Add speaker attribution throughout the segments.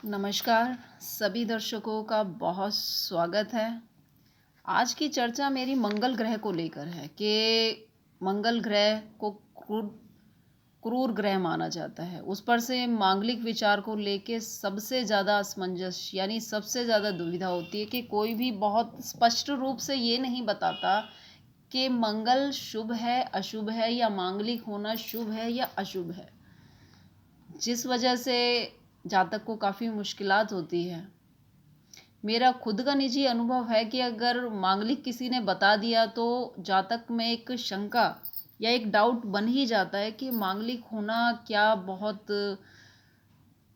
Speaker 1: नमस्कार सभी दर्शकों का बहुत स्वागत है। आज की चर्चा मेरी मंगल ग्रह को लेकर है कि मंगल ग्रह को क्रूर ग्रह माना जाता है। उस पर से मांगलिक विचार को लेके सबसे ज़्यादा असमंजस यानी सबसे ज़्यादा दुविधा होती है कि कोई भी बहुत स्पष्ट रूप से ये नहीं बताता कि मंगल शुभ है अशुभ है या मांगलिक होना शुभ है या अशुभ है, जिस वजह से जातक को काफ़ी मुश्किलात होती है। मेरा खुद का निजी अनुभव है कि अगर मांगलिक किसी ने बता दिया तो जातक में एक शंका या एक डाउट बन ही जाता है कि मांगलिक होना क्या बहुत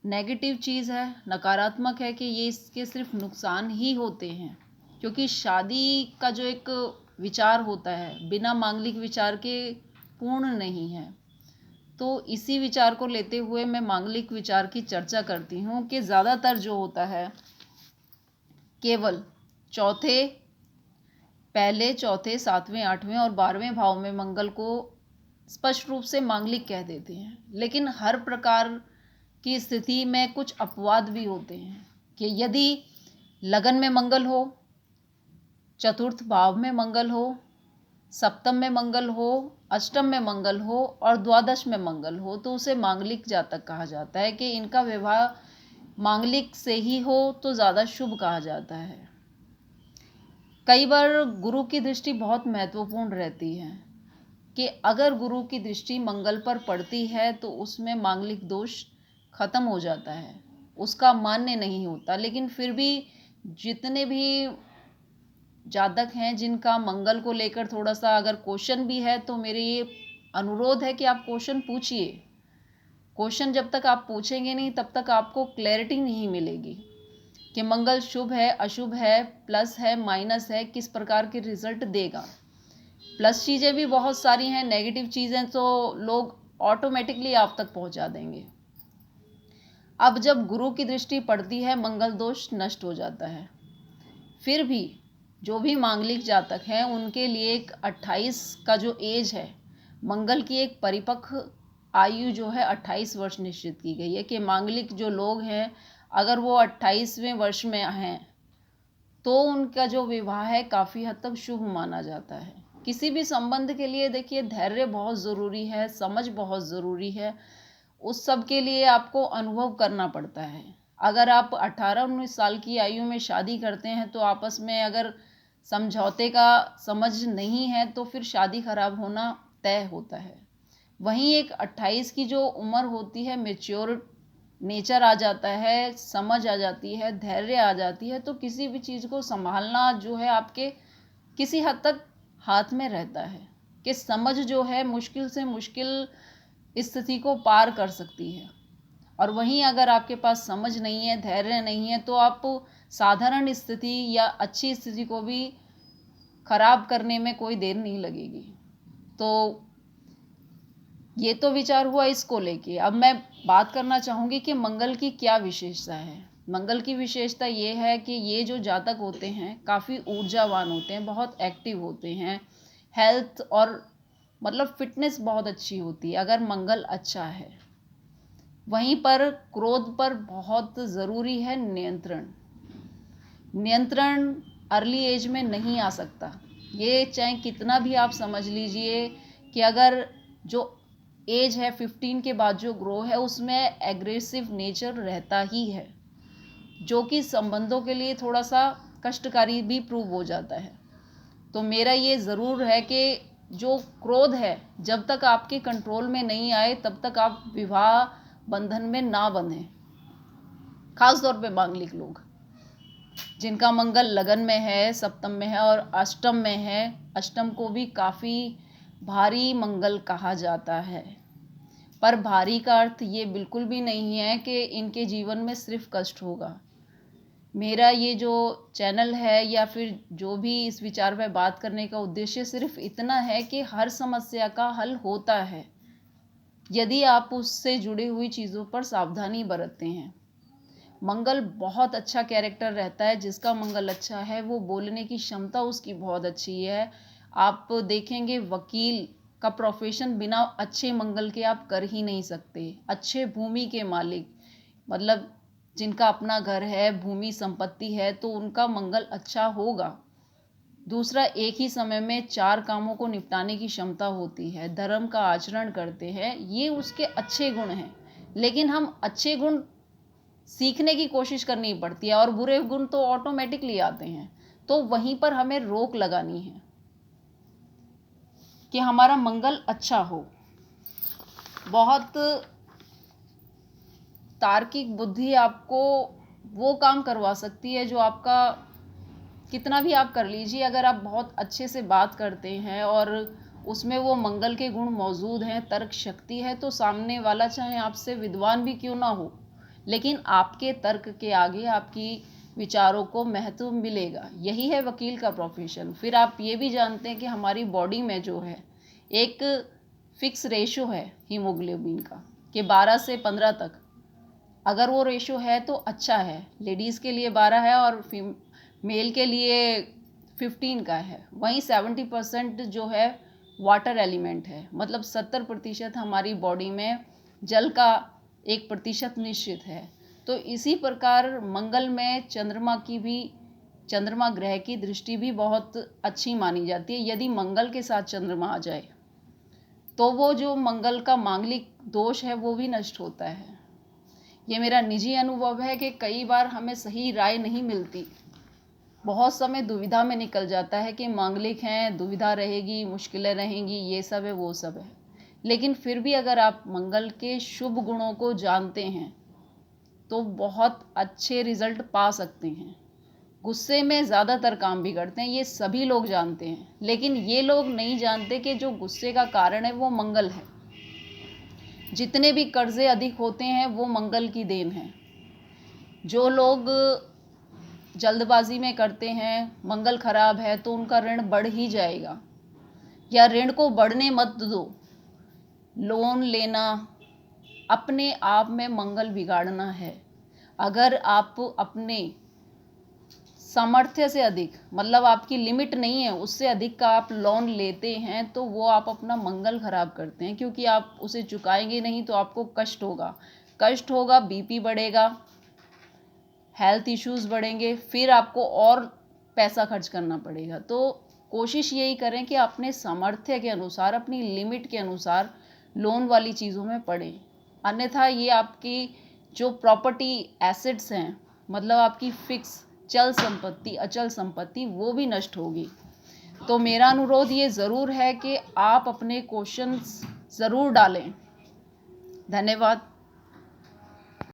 Speaker 1: नेगेटिव चीज़ है, नकारात्मक है, कि ये इसके सिर्फ नुकसान ही होते हैं। क्योंकि शादी का जो एक विचार होता है बिना मांगलिक विचार के पूर्ण नहीं है। तो इसी विचार को लेते हुए मैं मांगलिक विचार की चर्चा करती हूँ कि ज़्यादातर जो होता है केवल पहले चौथे सातवें आठवें और 12वें भाव में मंगल को स्पष्ट रूप से मांगलिक कह देते हैं, लेकिन हर प्रकार की स्थिति में कुछ अपवाद भी होते हैं कि यदि लगन में मंगल हो, चतुर्थ भाव में मंगल हो, सप्तम में मंगल हो, अष्टम में मंगल हो और द्वादश में मंगल हो तो उसे मांगलिक जातक कहा जाता है कि इनका विवाह मांगलिक से ही हो तो ज़्यादा शुभ कहा जाता है। कई बार गुरु की दृष्टि बहुत महत्वपूर्ण रहती है कि अगर गुरु की दृष्टि मंगल पर पड़ती है तो उसमें मांगलिक दोष खत्म हो जाता है, उसका मान्य नहीं होता। लेकिन फिर भी जितने भी जातक हैं जिनका मंगल को लेकर थोड़ा सा अगर क्वेश्चन भी है तो मेरे ये अनुरोध है कि आप क्वेश्चन पूछिए। क्वेश्चन जब तक आप पूछेंगे नहीं तब तक आपको क्लैरिटी नहीं मिलेगी कि मंगल शुभ है अशुभ है, प्लस है माइनस है, किस प्रकार के रिजल्ट देगा। प्लस चीज़ें भी बहुत सारी हैं, नेगेटिव चीज़ें तो लोग ऑटोमेटिकली आप तक पहुंचा देंगे। अब जब गुरु की दृष्टि पड़ती है मंगल दोष नष्ट हो जाता है। फिर भी जो भी मांगलिक जातक हैं उनके लिए एक 28 का जो एज है, मंगल की एक परिपक्व आयु जो है 28 वर्ष निश्चित की गई है कि मांगलिक जो लोग हैं अगर वो 28वें वर्ष में हैं तो उनका जो विवाह है काफ़ी हद तक शुभ माना जाता है। किसी भी संबंध के लिए देखिए धैर्य बहुत ज़रूरी है, समझ बहुत ज़रूरी है, उस सब के लिए आपको अनुभव करना पड़ता है। अगर आप 18-19 साल की आयु में शादी करते हैं तो आपस में अगर समझौते का समझ नहीं है तो फिर शादी खराब होना तय होता है। वहीं एक 28 की जो उम्र होती है, मैच्योर नेचर आ जाता है, समझ आ जाती है, धैर्य आ जाती है, तो किसी भी चीज़ को संभालना जो है आपके किसी हद तक हाथ में रहता है कि समझ जो है मुश्किल से मुश्किल स्थिति को पार कर सकती है। और वहीं अगर आपके पास समझ नहीं है, धैर्य नहीं है, तो आप साधारण स्थिति या अच्छी स्थिति को भी खराब करने में कोई देर नहीं लगेगी। तो ये तो विचार हुआ इसको लेके। अब मैं बात करना चाहूँगी कि मंगल की क्या विशेषता है। मंगल की विशेषता ये है कि ये जो जातक होते हैं काफ़ी ऊर्जावान होते हैं, बहुत एक्टिव होते हैं, हेल्थ और मतलब फिटनेस बहुत अच्छी होती है अगर मंगल अच्छा है। वहीं पर क्रोध पर बहुत ज़रूरी है नियंत्रण। नियंत्रण अर्ली एज में नहीं आ सकता, ये चाहे कितना भी आप समझ लीजिए कि अगर जो एज है 15 के बाद जो ग्रो है उसमें एग्रेसिव नेचर रहता ही है, जो कि संबंधों के लिए थोड़ा सा कष्टकारी भी प्रूव हो जाता है। तो मेरा ये ज़रूर है कि जो क्रोध है जब तक आपके कंट्रोल में नहीं आए तब तक आप विवाह बंधन में ना बंधें। खास तौर पे मांगलिक लोग जिनका मंगल लगन में है, सप्तम में है और अष्टम में है, अष्टम को भी काफ़ी भारी मंगल कहा जाता है। पर भारी का अर्थ ये बिल्कुल भी नहीं है कि इनके जीवन में सिर्फ कष्ट होगा। मेरा ये जो चैनल है या फिर जो भी इस विचार पर बात करने का उद्देश्य सिर्फ इतना है कि हर समस्या का हल होता है यदि आप उससे जुड़ी हुई चीज़ों पर सावधानी बरतते हैं। मंगल बहुत अच्छा कैरेक्टर रहता है, जिसका मंगल अच्छा है वो बोलने की क्षमता उसकी बहुत अच्छी है। आप देखेंगे वकील का प्रोफेशन बिना अच्छे मंगल के आप कर ही नहीं सकते। अच्छे भूमि के मालिक मतलब जिनका अपना घर है, भूमि संपत्ति है, तो उनका मंगल अच्छा होगा। दूसरा, एक ही समय में 4 कामों को निपटाने की क्षमता होती है, धर्म का आचरण करते हैं, ये उसके अच्छे गुण हैं। लेकिन हम अच्छे गुण सीखने की कोशिश करनी पड़ती है और बुरे गुण तो ऑटोमेटिकली आते हैं। तो वहीं पर हमें रोक लगानी है कि हमारा मंगल अच्छा हो। बहुत तार्किक बुद्धि आपको वो काम करवा सकती है जो आपका, कितना भी आप कर लीजिए, अगर आप बहुत अच्छे से बात करते हैं और उसमें वो मंगल के गुण मौजूद हैं, तर्क शक्ति है, तो सामने वाला चाहे आपसे विद्वान भी क्यों ना हो, लेकिन आपके तर्क के आगे आपकी विचारों को महत्व मिलेगा। यही है वकील का प्रोफेशन। फिर आप ये भी जानते हैं कि हमारी बॉडी में जो है एक फिक्स रेशो है हीमोग्लोबिन का, कि 12 से 15 तक। अगर वो रेशो है तो अच्छा है, लेडीज़ के लिए 12 है और मेल के लिए 15 का है। वहीं 70% जो है वाटर एलिमेंट है, मतलब 70% हमारी बॉडी में जल का 1% निश्चित है। तो इसी प्रकार मंगल में चंद्रमा ग्रह की दृष्टि भी बहुत अच्छी मानी जाती है। यदि मंगल के साथ चंद्रमा आ जाए तो वो जो मंगल का मांगलिक दोष है वो भी नष्ट होता है। ये मेरा निजी अनुभव है कि कई बार हमें सही राय नहीं मिलती, बहुत समय दुविधा में निकल जाता है कि मांगलिक हैं, दुविधा रहेगी, मुश्किलें रहेंगी, ये सब है वो सब है। लेकिन फिर भी अगर आप मंगल के शुभ गुणों को जानते हैं तो बहुत अच्छे रिजल्ट पा सकते हैं। गुस्से में ज़्यादातर काम बिगड़ते हैं, ये सभी लोग जानते हैं, लेकिन ये लोग नहीं जानते कि जो गुस्से का कारण है वो मंगल है। जितने भी कर्जे अधिक होते हैं वो मंगल की देन है। जो लोग जल्दबाजी में करते हैं, मंगल खराब है तो उनका ऋण बढ़ ही जाएगा, या ऋण को बढ़ने मत दो। लोन लेना अपने आप में मंगल बिगाड़ना है। अगर आप अपने सामर्थ्य से अधिक, मतलब आपकी लिमिट नहीं है, उससे अधिक का आप लोन लेते हैं तो वो आप अपना मंगल खराब करते हैं, क्योंकि आप उसे चुकाएंगे नहीं तो आपको कष्ट होगा, बीपी बढ़ेगा, हेल्थ इश्यूज बढ़ेंगे, फिर आपको और पैसा खर्च करना पड़ेगा। तो कोशिश यही करें कि अपने सामर्थ्य के अनुसार, अपनी लिमिट के अनुसार लोन वाली चीज़ों में पड़ें। अन्यथा ये आपकी जो प्रॉपर्टी एसेट्स हैं, मतलब आपकी फिक्स चल संपत्ति, अचल संपत्ति, वो भी नष्ट होगी। तो मेरा अनुरोध ये ज़रूर है कि आप अपने क्वेश्चंस ज़रूर डालें। धन्यवाद।